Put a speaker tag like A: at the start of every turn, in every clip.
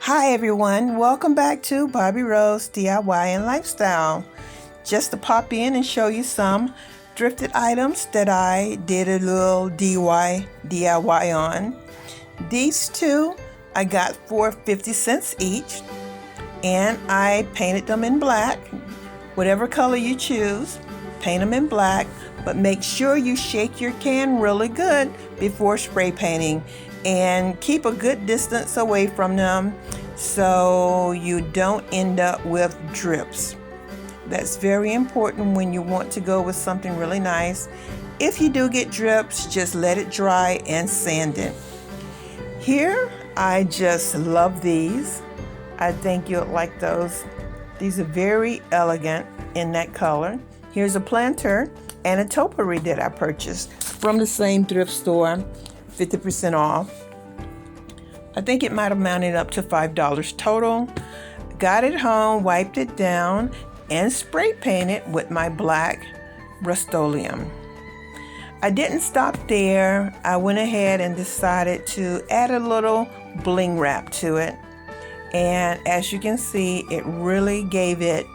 A: Hi everyone, welcome back to Bobby Rose DIY and Lifestyle. Just to pop in and show you some thrifted items that I did a little DIY on. These two I got for 50 cents each, and I painted them in black. Whatever color you choose, paint them in black, but make sure you shake your can really good before spray painting and keep a good distance away from them so you don't end up with drips. That's very important when you want to go with something really nice. If you do get drips, just let it dry and sand it. Here, I just love these. I think you'll like those. These are very elegant in that color. Here's a planter and a topiary that I purchased from the same thrift store, 50% off. I think it might have mounted up to $5 total. Got it home, wiped it down, and spray painted with my black Rust-Oleum. I didn't stop there. I went ahead and decided to add a little bling wrap to it. And as you can see, it really gave it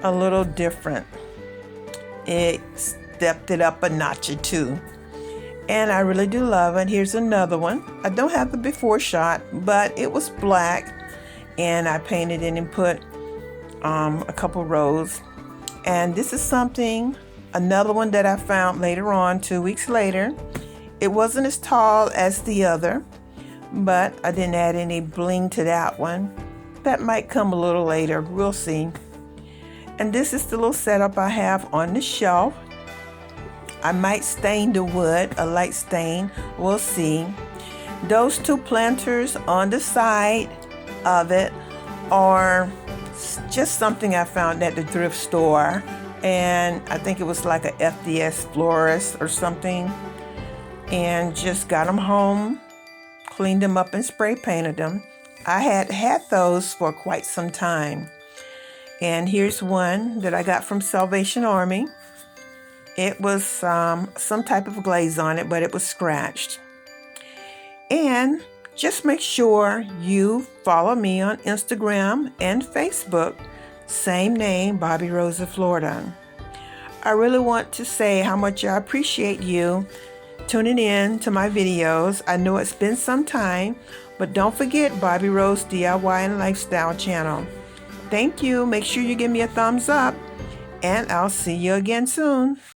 A: a little different. It stepped it up a notch or two. And I really do love it. Here's another one. I don't have the before shot, but it was black. And I painted it and put a couple rows. And this is another one that I found later on, 2 weeks later. It wasn't as tall as the other, but I didn't add any bling to that one. That might come a little later. We'll see. And this is the little setup I have on the shelf. I might stain the wood, a light stain, we'll see. Those two planters on the side of it are just something I found at the thrift store, and I think it was like a FDS florist or something, and just got them home, cleaned them up and spray painted them. I had those for quite some time. And here's one that I got from Salvation Army. It was some type of glaze on it, but it was scratched. And just make sure you follow me on Instagram and Facebook. Same name, Bobby Rose of Florida. I really want to say how much I appreciate you tuning in to my videos. I know it's been some time, but don't forget Bobby Rose DIY and Lifestyle channel. Thank you. Make sure you give me a thumbs up, and I'll see you again soon.